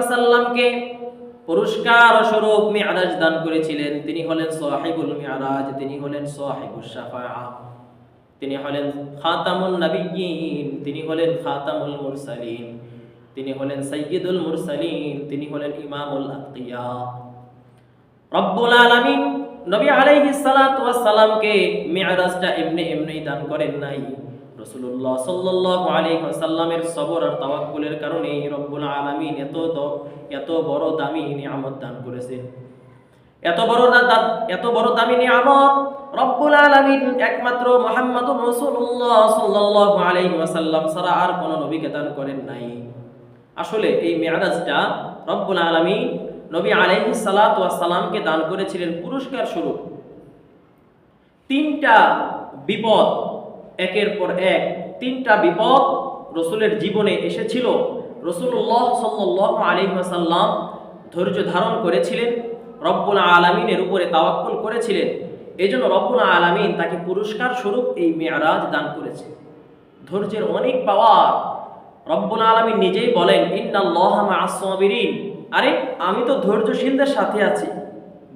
ওয়াসাল্লামকে পুরস্কার স্বরূপ মি'রাজ দান করেছিলেন। তিনি হলেন সাহিবুল মি'রাজ, তিনি হলেন সাহিবুশ শাফাআ, তিনি হলেন খাতামুন নবিয়্যিন, তিনি হলেন খাতামুল মুরসালিন, তিনি হলেন সাইয়্যিদুল মুরসালিন, তিনি হলেন ইমামুল আতকিয়া। রব্বুল আলামিন নবী আলাইহিস সালাতু ওয়াস সালামকে মি'রাজটা এমনি দান করেন নাই। রাসূলুল্লাহ সাল্লাল্লাহু আলাইহি ওয়াসাল্লামের সবর আর তাওয়াক্কুলের কারণে রব্বুল আলামিন এত বড় দামি নিয়ামত দান করেছেন। এত বড় দামি নিয়ামত রব্বুল আলামিন একমাত্র মুহাম্মদুর রাসূলুল্লাহ সাল্লাল্লাহু আলাইহি ওয়াসাল্লাম ছাড়া আর কোন নবীকে দান করেন নাই। আসলে এই মি'রাজটা রব্বুল আলামিন নবী আলাইহিস সালাতু ওয়াস সালামকে দান করেছিলেন পুরস্কার স্বরূপ। তিনটা বিপদ, একের পর এক তিনটা বিপদ রাসূলের জীবনে এসেছিল। রাসূলুল্লাহ সাল্লাল্লাহু আলাইহি ওয়াসাল্লাম ধৈর্য ধারণ করেছিলেন, রব্বুল আলামিনের উপরে তাওয়াক্কুল করেছিলেন। এজন্য রব্বুল আলামিন তাকে পুরস্কার স্বরূপ এই মি'রাজ দান করেছে। ধৈর্যের অনেক পাওয়ার। রব্বুল আলামিন নিজেই বলেন, ইন্নাল্লাহা মা'আস সাবিরিন, আরে আমি তো ধৈর্যশীলদের সাথে আছি।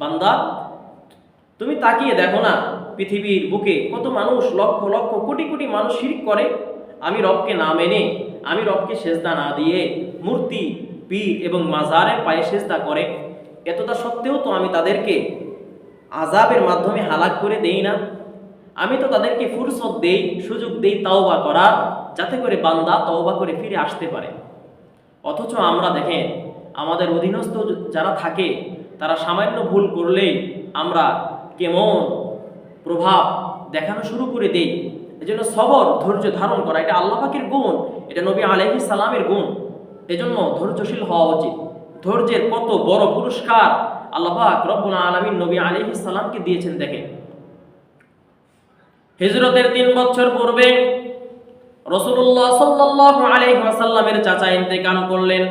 বান্দা, তুমি তাকিয়ে দেখো না, পৃথিবীর বুকে কত মানুষ, লক্ষ লক্ষ কোটি কোটি মানুষ শিরক করে। আমি রবকে না মেনে, আমি রবকে সেজদা না দিয়ে মূর্তি, পীর এবং মাজারের পায়ে সেজদা করে। এতটা সত্ত্বেও তো আমি তাদেরকে আযাবের মাধ্যমে হালাক করে দেই না। আমি তো তাদেরকে ফুরসত দেই, সুযোগ দেই তাওবা করার, যাতে করে বান্দা তওবা করে ফিরে আসতে পারে। অথচ আমরা দেখেন, আমাদের অধীনস্থ যারা থাকে তারা সামান্য ভুল করলেই আমরা কেমন প্রভাব দেখানো শুরু করে দেই। এজন্য সবর, ধৈর্য ধারণ করা, এটা আল্লাহ পাকের গুণ, এটা নবী আলাইহিস সালামের গুণ। এজন্য ধৈর্যশীল হওয়া উচিত। ধৈর্যের কত বড় পুরস্কার আল্লাহ পাক রব্বুল আলামিন নবী আলাইহিস সালামকে দিয়েছেন। দেখেন, হিজরতের 3 বছর পূর্বে রাসূলুল্লাহ সাল্লাল্লাহু আলাইহি ওয়াসাল্লামের চাচা ইন্তেকাল করলেন।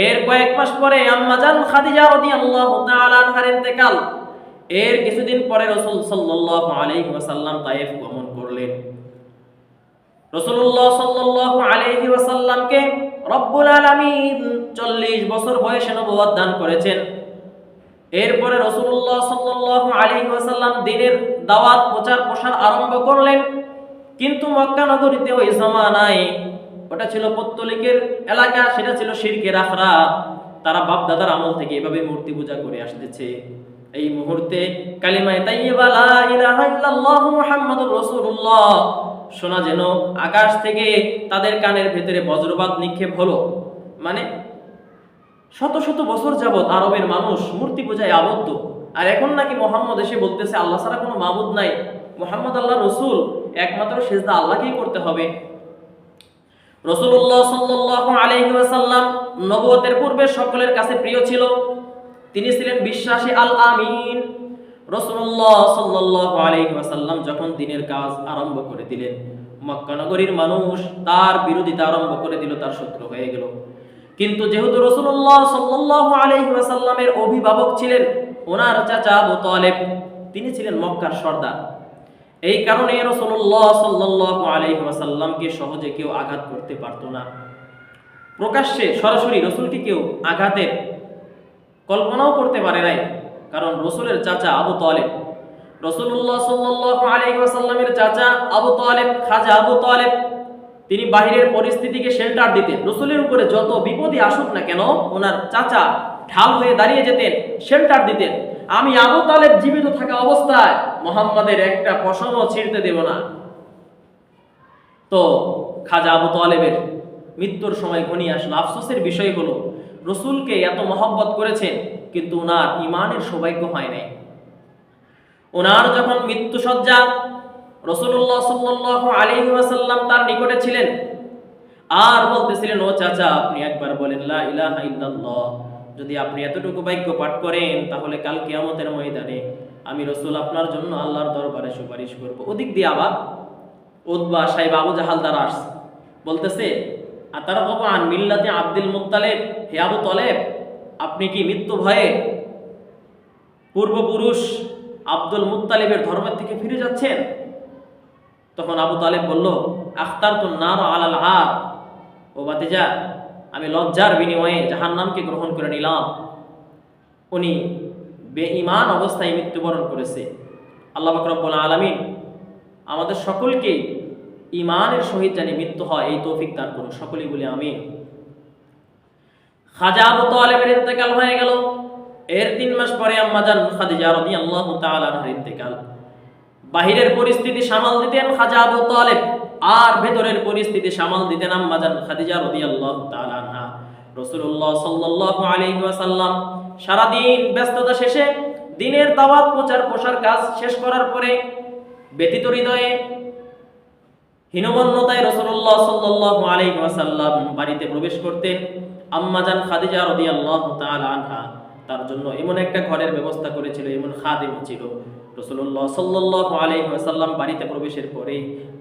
এর কয়েক মাস পরে আম্মা জান খাদিজা রাদিয়াল্লাহু তাআলা আনহার ইন্তেকাল। এর কিছুদিন পরে রাসূল সাল্লাল্লাহু আলাইহি ওয়াসাল্লাম তায়েফ গমন করলেন। রাসূলুল্লাহ সাল্লাল্লাহু আলাইহি ওয়াসাল্লামকে রব্বুল আলামিন 40 বছর বয়সে নবুয়ত দান করেছেন। এরপরে রাসূলুল্লাহ সাল্লাল্লাহু আলাইহি ওয়াসাল্লাম দ্বীনের দাওয়াত প্রচার প্রসার আরম্ভ করলেন। কিন্তু মক্কা নগরীতে ওই জামানায় ওটা ছিল পৌত্তলিকের এলাকা, সেটা ছিল শিরকের আখড়া। তারা বাপ দাদার আমল থেকে এভাবে মূর্তি পূজা করে আসতেছে। এই মুহূর্তে কালিমায়ে তাইয়্যিবা লা ইলাহা ইল্লাল্লাহু মুহাম্মাদুর রাসূলুল্লাহ শোনা যেন আকাশ থেকে তাদের কানের ভেতরে বজ্রপাত নিক্ষেপ হলো। মানে শত শত বছর যাবত আরবের মানুষ মূর্তি পূজায় আবদ্ধ, আর এখন নাকি মুহাম্মদ এসে বলতেছে আল্লাহ ছাড়া কোনো মাবুদ নাই, মুহাম্মদ আল্লাহর রাসূল, একমাত্র সিজদা আল্লাহকেই করতে হবে। রাসূলুল্লাহ সাল্লাল্লাহু আলাইহি ওয়াসাল্লাম নবুয়তের পূর্বে সকলের কাছে প্রিয় ছিল। তিনি ছিলেন বিশ্বাসী আল আমিন। রাসূলুল্লাহ সাল্লাল্লাহু আলাইহি ওয়াসাল্লাম যখন দ্বীনের কাজ আরম্ভ করে দিলেন, মক্কা নগরীর মানুষ তার বিরোধিতা আরম্ভ করে দিল, তার শত্রু হয়ে গেল। কিন্তু যেহেতু রাসূলুল্লাহ সাল্লাল্লাহু আলাইহি ওয়াসাল্লামের অভিভাবক ছিলেন ওনার চাচা আবু তালেব, তিনি ছিলেন মক্কার সর্দার। এই কারণে রাসূলুল্লাহ সাল্লাল্লাহু আলাইহি ওয়াসাল্লামকে সহজে কেউ আঘাত করতে পারত না। প্রকাশ্যে সরাসরি রাসূলকে কেউ আঘাতের কল্পনাও করতে পারে নাই, কারণ রাসূলের চাচা আবু তালেব, রাসূলুল্লাহ সাল্লাল্লাহু আলাইহি ওয়াসাল্লামের চাচা আবু তালেব, খাজা আবু তালেব, তিনি বাহিরের পরিস্থিতিকে শেল্টার দিতেন। রাসূলের উপরে যত বিপদই আসুক না কেন, ওনার চাচা ঢাল হয়ে দাঁড়িয়ে যেতেন, শেল্টার দিতেন। আমি আবু তালেব জীবিত থাকা অবস্থায় মুহাম্মাদের একটা পশমও ছিঁড়তে দেব না। তো খাজা আবু তালেবের মৃত্যুর সময় ঘনিয়ে আসলো। আফসোসের বিষয় হলো রাসূলকে এত মহব্বত করেছেন, কিন্তু ওনার ঈমানের সৌভাগ্য হয় নাই। ওনার যখন মৃত্যু সজ্জা, রাসূলুল্লাহ সাল্লাল্লাহু আলাইহি ওয়াসাল্লাম তার নিকটে ছিলেন আর বলতেছিলেন, ও চাচা, আপনি একবার বলেন লা ইলাহা ইল্লাল্লাহ। যদি আপনি এতটুকু বাক্য পাঠ করেন, তাহলে কাল কিয়ামতের ময়দানে আমি রাসূল আপনার জন্য আল্লাহর দরবারে সুপারিশ করব। ওদিক দিয়ে আবার উতবা, সাইবা, আবু জাহাল দ্বারা আসছে, বলতেছে, আতারগাবু আন মিল্লাতি আব্দুল মুত্তালিব, হে আবু তালেব, আপনি কি মৃত্যু ভয়ে পূর্বপুরুষ আব্দুল মুত্তালিবের ধর্মের থেকে ফিরে যাচ্ছেন? তখন আবু তালেব বলল, আখতারতুন নার আলাল আর, ও ভাতিজা, আমি লজ্জার বিনিময়ে জাহান্নামকে গ্রহণ করে নিলাম। উনি বেঈমান অবস্থায় মৃত্যুবরণ করেছে। আল্লাহ পাক রব্বুল আলামিন আমাদের সকলকে ঈমানের সহিত জানি মৃত্যু হয় এই তৌফিক দান করুন, সকলেই বলি আমিন। খাজা আবু তালেবের ইন্তেকাল হয়ে গেল। এর 3 মাস পরে আম্মাজান খাদিজা রাদিয়াল্লাহু তাআলা আনহার ইন্তেকাল। বাহিরের পরিস্থিতি সামাল দিতেন খাজা আবু তালেব, আর ভেতরের পরিস্থিতি সামাল দিতেন আম্মাজান খাদিজা রাদিয়াল্লাহু তাআলা আনহা। রাসূলুল্লাহ সাল্লাল্লাহু আলাইহি ওয়াসাল্লাম সারা দিন ব্যস্ততা শেষে দিনের দাওয়াত প্রচার প্রসার কাজ শেষ করার পরে ব্যথিত হৃদয়ে হীনমন্যতায় রাসূলুল্লাহ সাল্লাল্লাহু আলাইহি ওয়াসাল্লাম বাড়িতে প্রবেশ করতেন। আম্মাজান খাদিজা রাদিয়াল্লাহু তাআলা আনহা তার জন্য এমন একটা ঘরের ব্যবস্থা করেছিল, এমন খাদিম ছিল। রাসূলুল্লাহ সাল্লাল্লাহু আলাইহি ওয়াসাল্লাম বাড়িতে প্রবেশের পরে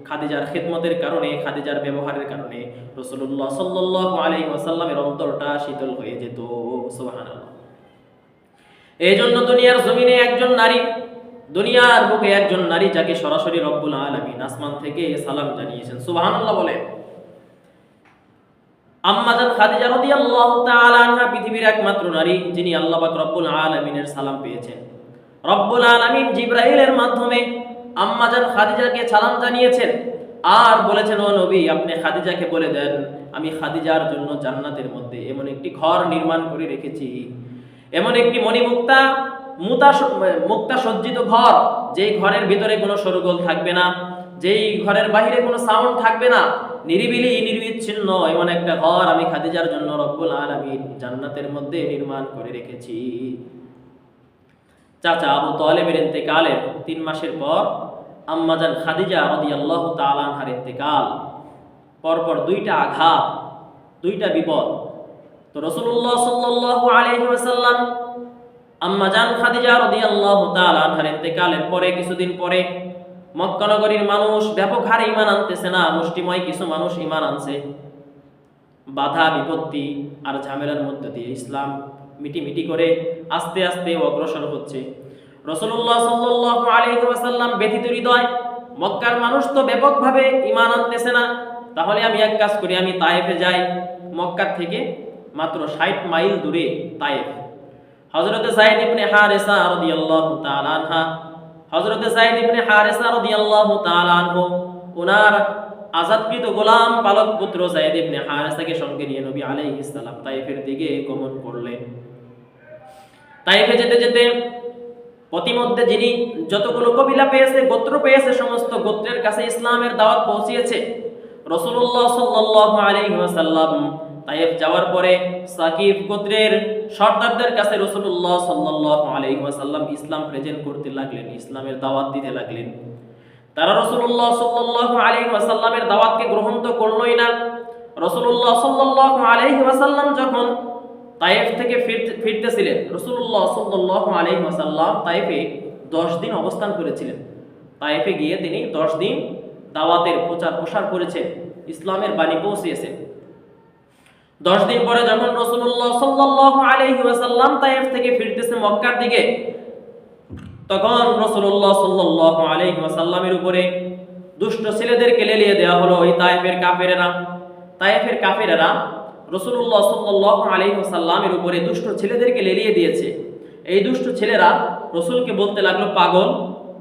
খাদিজার খিদমতের কারণে, খাদিজার ব্যবহারের কারণে রাসূলুল্লাহ সাল্লাল্লাহু আলাইহি ওয়াসাল্লামের অন্তরটা শীতল হয়ে যেত। সুবহানাল্লাহ। এই জন্য দুনিয়ার জমিনে একজন নারী, দুনিয়ার বুকে একজন নারী যাকে সরাসরি রব্বুল আলামিন আসমান থেকে সালাম জানিয়েছেন। সুবহানাল্লাহ বলেন। আম্মাজান খাদিজা রাদিয়াল্লাহু তাআলা আনহা পৃথিবীর একমাত্র নারী যিনি আল্লাহ পাক রব্বুল আলামিনের সালাম পেয়েছেন। রব্বুল আলামিন জিবরাইলের মাধ্যমে আম্মাজান খাদিজাকে সালাম জানিয়েছেন আর বলেছেন, ও নবী আপনি খাদিজাকে বলে দেন আমি খাদিজার জন্য জান্নাতের মধ্যে এমন একটি ঘর নির্মাণ করে রেখেছি, এমন একটি মণিমুক্তা মুক্তা সজ্জিত ঘর, যেই ঘরের ভিতরে কোনো শোরগোল থাকবে না, যেই ঘরের বাইরে কোনো সাউন্ড থাকবে না, নিরিবিলি নির্বিচ্ছিন্ন এমন একটা ঘর আমি খাদিজার জন্য রব্বুল আলামিন জান্নাতের মধ্যে নির্মাণ করে রেখেছি। চাচা আবু তালেবের ইন্তেকালের 3 মাসের পর আম্মাজান খাদিজা রাদিয়াল্লাহু তাআলা আনহার ইন্তেকাল। পরপর 2টা আঘাত, 2টা বিপদ। তো রাসূলুল্লাহ সাল্লাল্লাহু আলাইহি ওয়াসাল্লাম আম্মাজান খাদিজা রাদিয়াল্লাহু তাআলা আনহার ইন্তেকালের পরে কিছুদিন পরে মক্কা নগরীর মানুষ ব্যাপক হারে ঈমান আনতেছে না, মুষ্টিময় কিছু মানুষ ঈমান আনছে। বাধা বিপত্তি আর ঝামেলার মধ্যে দিয়ে ইসলাম মিটিমিটি করে আস্তে আস্তে অগ্রসর হচ্ছে। রাসূলুল্লাহ সাল্লাল্লাহু আলাইহি ওয়াসাল্লাম ব্যথিত হৃদয়, মক্কার মানুষ তো ব্যাপকভাবে ঈমান আনতেছে না, তাহলে আমি এক কাজ করি, আমি তায়েফে যাই। মক্কা থেকে মাত্র 60 মাইল দূরে তায়েফ। হযরত যায়েদ ইবনে হারেসা রাদিয়াল্লাহু তাআলা আনহা, হযরত যায়েদ ইবনে হারেসা রাদিয়াল্লাহু তাআলা আনহু ওনার আজাদকৃত গোলাম পালক পুত্র যায়েদ ইবনে হারেসাকে সঙ্গে নিয়ে নবী আলাইহিস সালাম তায়েফের দিকে গমন করলেন। তায়েফে যেতে যেতে প্রতিমধ্যে যিনি যতগুলো কবিলা পেয়েছে, গোত্র পেয়েছে, সমস্ত গোত্রের কাছে ইসলামের দাওয়াত পৌঁছিয়েছে। রাসূলুল্লাহ সাল্লাল্লাহু আলাইহি ওয়াসাল্লাম তায়েফ যাওয়ার পরে সাকিফ গোত্রের সর্দারদের কাছে রাসূলুল্লাহ সাল্লাল্লাহু আলাইহি ওয়াসাল্লাম ইসলাম প্রেজেন্ট করতে লাগলেন, ইসলামের দাওয়াত দিতে লাগলেন। তারা রাসূলুল্লাহ সাল্লাল্লাহু আলাইহি ওয়াসাল্লামের দাওয়াতকে গ্রহণ তো করলই না। রাসূলুল্লাহ সাল্লাল্লাহু আলাইহি ওয়াসাল্লাম যখন তায়েফ থেকে ফিরতেছিলেন, রাসূলুল্লাহ সাল্লাল্লাহু আলাইহি ওয়াসাল্লাম তায়েফে 10 দিন অবস্থান করেছিলেন। তায়েফে গিয়ে তিনি 10 দিন দাওয়াতের প্রচার প্রসার করেছেন, ইসলামের বাণী পৌঁছিয়েছেন। 10 দিন পরে যখন রাসূলুল্লাহ সাল্লাল্লাহু আলাইহি ওয়াসাল্লাম তায়েফ থেকে ফিরতেছে মক্কার দিকে, তখন রাসূলুল্লাহ সাল্লাল্লাহু আলাইহি ওয়াসাল্লামের উপরে দুষ্ট ছেলেদেরকে লেলিয়ে দেওয়া হলো। ওই তায়েফের কাফেরেরা রাসূলুল্লাহ সাল্লাল্লাহু আলাইহি ওয়াসাল্লামের উপরে দুষ্ট ছেলেদেরকে লেলিয়ে দিয়েছে। এই দুষ্ট ছেলেরা রাসূলকে বলতে লাগলো, পাগল,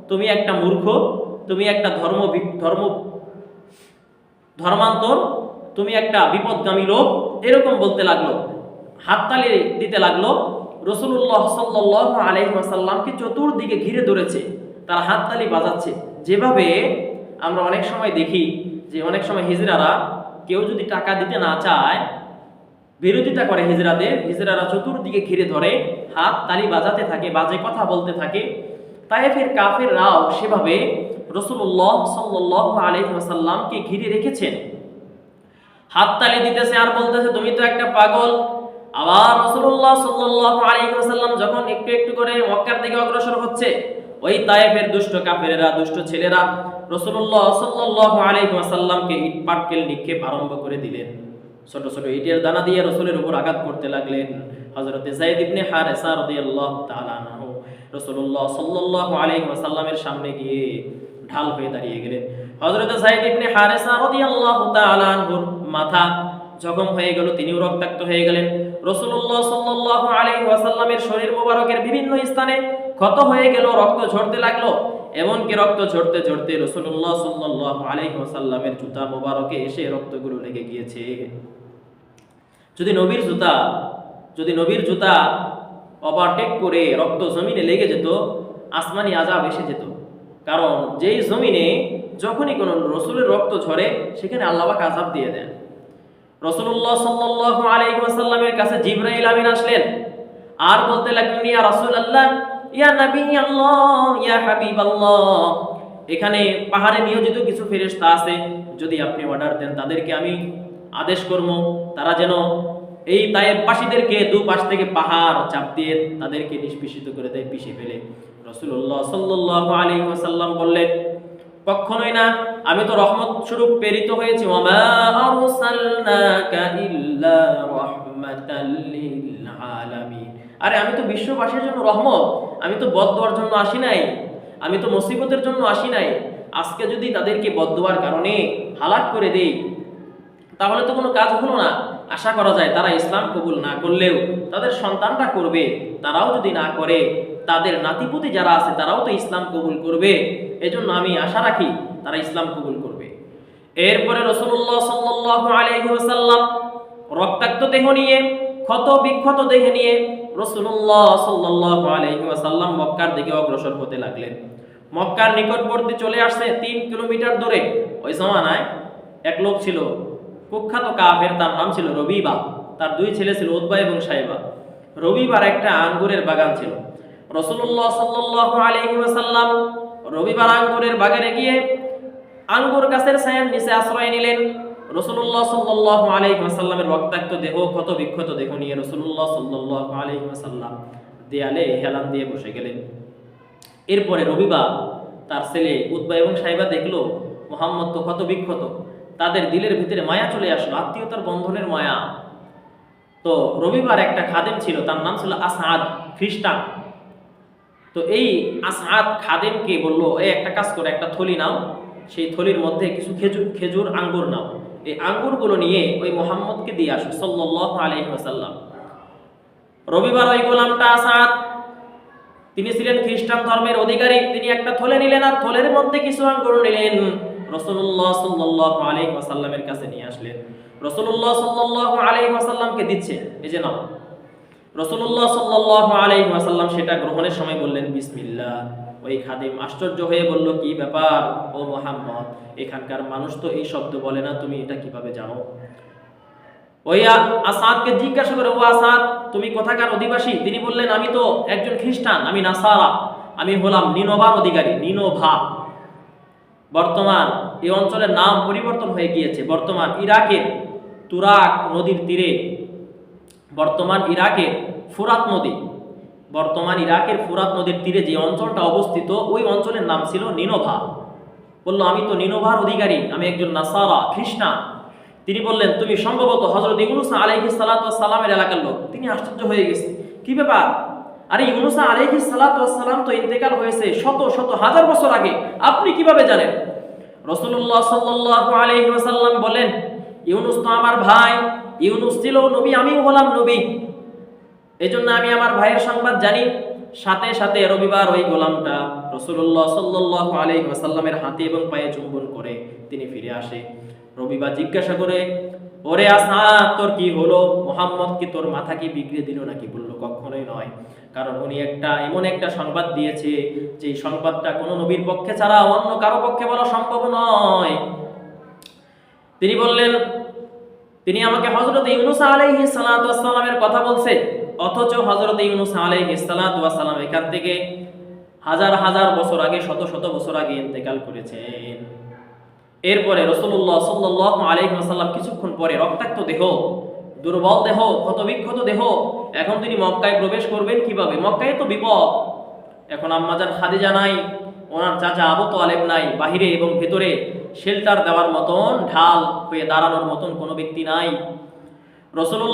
তুমি একটা মূর্খ, তুমি একটা ধর্মান্তর, তুমি একটা বিপদগামী লোক, এরকম বলতে লাগলো। হাততালি দিতে লাগলো। রাসূলুল্লাহ সাল্লাল্লাহু আলাইহি ওয়াসাল্লামকে চতুর্দিকে ঘিরে ধরেছে, তারা হাততালি বাজাচ্ছে। যেভাবে আমরা অনেক সময় দেখি যে অনেক সময় হিজড়ারা কেউ যদি টাকা দিতে না চায়, বিরোধিতা করে হিজড়ারা চতুর্দিকে ঘিরে ধরে, হাত তালি বাজাতে থাকে, বাজে কথা বলতে থাকে। তায়েফের কাফেররাও সেভাবে রাসূলুল্লাহ সাল্লাল্লাহু আলাইহি ওয়াসাল্লামকে ঘিরে রেখেছেন, হাততালি দিতেছে আর বলতেছে তুমি তো একটা পাগল। আবার রাসূলুল্লাহ সাল্লাল্লাহু আলাইহি ওয়াসাল্লাম যখন একটু একটু করে মক্কার দিকে অগ্রসর হচ্ছে, ওই তায়েফের দুষ্ট কাফেরেরা, দুষ্ট ছেলেরা রাসূলুল্লাহ সাল্লাল্লাহু আলাইহি ওয়াসাল্লামকে ইট পাটকেল নিক্ষেপ আরম্ভ করে দিলেন। ছোট ছোট ইটের দানা দিয়ে রাসূলের উপর আঘাত করতে লাগলেন। হযরত যায়েদ ইবনে হারেসা রাদিয়াল্লাহু তাআলা আনহু রাসূলুল্লাহ সাল্লাল্লাহু আলাইহি ওয়াসাল্লামের সামনে গিয়ে ঢাল হয়ে দাঁড়িয়ে গেলেন। হযরত যায়েদ ইবনে হারেসা রাদিয়াল্লাহু তাআলা আনহুর মাথা জখম হয়ে গেল, তিনিও রক্তাক্ত হয়ে গেলেন। রাসূলুল্লাহ সাল্লাল্লাহু আলাইহি ওয়াসাল্লামের শরীর মোবারকের বিভিন্ন স্থানে ক্ষত হয়ে গেল, রক্ত ঝরতে লাগলো। এমনকি রক্ত ঝরতে ঝরতে রাসূলুল্লাহ সাল্লাল্লাহু আলাইহি ওয়াসাল্লামের জুতা মোবারকে এসে রক্তগুলো লেগে গিয়েছে। যদি নবীর জুতা ওভারটেক করে রক্ত জমিনে লেগে যেত, আসমানি আযাব এসে যেত। কারণ যেই জমিনে যখনই কোনো রসুলের রক্ত ঝরে, সেখানে আল্লাহ পাক আযাব দিয়ে দেন। রাসূলুল্লাহ সাল্লাল্লাহু আলাইহি ওয়াসাল্লামের কাছে জিবরাইল আমিন আসলেন আর বলতে লাগলেন, ইয়া রাসূলুল্লাহ, ইয়া নবী আল্লাহ, ইয়া হাবিবাল্লাহ, এখানে পাহাড়ে নিয়োজিত কিছু ফেরেশতা আছে, যদি আপনি অর্ডার দেন তাদেরকে আমি আদেশ করব, তারা যেন এই তায়েববাসীদেরকে দুপাশ থেকে পাহাড় চাপ দিয়ে তাদেরকে নিষ্পেষিত করে দেয়, পিষে ফেলে। রাসূলুল্লাহ সাল্লাল্লাহু আলাইহি ওয়াসাল্লাম বললেন, কখনোই না, আমি তো রহমত স্বরূপ প্রেরিত হয়েছি। ওয়ামা আরসালনাকা ইল্লা রাহমাতাল লিল আলামিন। আরে আমি তো বিশ্ববাসীর জন্য রহমত, আমি তো বদদুয়ার জন্য আসি নাই, আমি তো মুসিবতের জন্য আসি নাই। আজকে যদি তাদেরকে বদদুয়ার কারণে হালাক করে দেই, তাহলে তো কোনো কাজ হলো না। আশা করা যায় তারা ইসলাম কবুল না করলেও তাদের সন্তানরা করবে, তারাও যদি না করে তাদের নাতিপুতি যারা আছে তারাও তো ইসলাম কবুল করবে। এজন্য আমি আশা রাখি তারা ইসলাম কবুল করবে। এরপরে রাসূলুল্লাহ সাল্লাল্লাহু আলাইহি ওয়াসাল্লাম রক্তাক্ত দেহ নিয়ে, ক্ষত বিক্ষত দেহ নিয়ে রাসূলুল্লাহ সাল্লাল্লাহু আলাইহি ওয়াসাল্লাম মক্কার দিকে অগ্রসর হতে লাগলেন। মক্কার নিকটবর্তী চলে আসছে 3 কিলোমিটার দূরে। ওই জামানায় এক লোক ছিল, কুখ্যাত কাফের, তার নাম ছিল রবিবা। তার 2 ছেলে ছিল, উতবা এবং সাইবা। রবিবার একটা আঙ্গুরের বাগান ছিল। রাসূলুল্লাহ সাল্লাল্লাহু আলাইহি ওয়াসাল্লাম রবিবার আঙ্গুরের বাগানে গিয়ে আঙ্গুর গাছের ছায়ার নিচে আশ্রয় নিলেন। রাসূলুল্লাহ সাল্লাল্লাহু আলাইহি ওয়াসাল্লামের রক্তাক্ত দেহ, ক্ষত বিক্ষত দেহ নিয়ে রাসূলুল্লাহ সাল্লাল্লাহু আলাইহি ওয়াসাল্লাম দেয়ালে হেলান দিয়ে বসে গেলেন। এরপরে রবিবা তার ছেলে উতবা এবং সাইবা দেখলো মুহাম্মদ তো ক্ষত বিক্ষত, তাদের দিলের ভিতরে মায়া চলে আসলো, আত্মীয়তার বন্ধনের মায়া। তো রবিবার একটা খাদেম ছিল, তার নাম ছিল আসাদ, খ্রিস্টান। তো এই আসাদ খাদেমকে বললো, এই একটা কাজ করে, একটা থলি নাও, সেই থলির মধ্যে কিছু খেজুর আঙ্গুর নাও, এই আঙ্গুরগুলো নিয়ে ওই মুহাম্মদকে দিয়ে আসো সাল্লাল্লাহু আলাইহি ওয়াসাল্লাম। রবিবার ওই গোলামটা আসাদ, তিনি ছিলেন খ্রিস্টান ধর্মের অধিকারী, তিনি একটা থলে নিলেন আর থলের মধ্যে কিছু আঙ্গুর নিলেন, রাসূলুল্লাহ সাল্লাল্লাহু আলাইহি ওয়াসাল্লামের কাছে নিয়ে আসলেন। রাসূলুল্লাহ সাল্লাল্লাহু আলাইহি ওয়াসাল্লামকে দিচ্ছে, এই যে নাও। রাসূলুল্লাহ সাল্লাল্লাহু আলাইহি ওয়াসাল্লাম সেটা গ্রহণের সময় বললেন বিসমিল্লাহ। ওই খাদেম আশ্চর্য হয়ে বলল, কি ব্যাপার ও মুহাম্মদ, এখানকার মানুষ তো এই শব্দ বলে না, তুমি এটা কিভাবে জানো? ওই আসাদকে জিজ্ঞাসা করে, ও আসাদ, তুমি কোথাকার অধিবাসী? তিনি বললেন, আমি তো একজন খ্রিস্টান, আমি নাসারা, আমি হলাম নিনোভার অধিকারী, নিনোভা। বর্তমান এই অঞ্চলের নাম পরিবর্তন হয়ে গিয়েছে। বর্তমান ইরাকের তুরাক নদীর তীরে, বর্তমান ইরাকের ফুরাত নদীর তীরে যে অঞ্চলটা অবস্থিত, ওই অঞ্চলের নাম ছিল নিনোভা। বলল, আমি তো নিনোভার অধিকারী, আমি একজন নাসারা, খ্রিস্টান। তিনি বললেন, তুমি সম্ভবত হযরত ইউনূস আলাইহিস সালাতু ওয়াস সালামের এলাকার লোক। তিনি আশ্চর্য হয়ে গেছে, কি ব্যাপার? আরে ইউনূস আলাইহিস সালাতু ওয়াস সালাম তো ইন্তেকাল হয়েছে শত শত হাজার বছর আগে, আপনি কিভাবে জানেন? রাসূলুল্লাহ সাল্লাল্লাহু আলাইহি ওয়াসাল্লাম বলেন, ইউনূস তো আমার ভাই, ইউনূস ছিল নবী, আমিও হলাম নবী, এজন্য আমি আমার ভাইয়ের সংবাদ জানি। সাথে সাথে রবিবার ওই গোলামটা রাসূলুল্লাহ সাল্লাল্লাহু আলাইহি ওয়াসাল্লামের হাতে এবং পায়ে চুম্বন করে তিনি ফিরে আসে। রবিবার জিজ্ঞাসা করে, ওরে আসাদ, তোর কি হলো? মুহাম্মদ কি তোর মাথা কি বিগড়ে দিল নাকি? বলল, কখনোই নয়, কারণ উনি এমন একটা সংবাদ দিয়েছে যে সংবাদটা কোনো নবীর পক্ষে ছাড়া অন্য কারো পক্ষে বলা সম্ভব নয়। তিনি বললেন, তিনি আমাকে হযরত ইউনূস আলাইহিস সালাতু ওয়াস সালামের কথা বলছে, অথচ হযরত ইউনূস আলাইহিস সালাতু ওয়াস সালাম এখান থেকে হাজার হাজার বছর আগে, শত শত বছর আগে ইন্তেকাল করেছেন। এরপরে রাসূলুল্লাহ সাল্লাল্লাহু আলাইহি ওয়াসাল্লাম কিছুক্ষণ পরে রক্তাক্ত দেহ, দুর্বল দেহ, ক্ষতবিক্ষত দেহ, এখন তিনি মক্কায় প্রবেশ করবেন কিভাবে? মক্কায় তো বিপদ। এখন আম্মাজান খাদিজা নাই, ওনার চাচা আবু তালেব নাই, বাহিরে এবং ভেতরে শেল্টার দেওয়ার মতন, ঢাল হয়ে দাঁড়ানোর মতন কোনো ব্যক্তি নাই। রাসূলুল্লাহ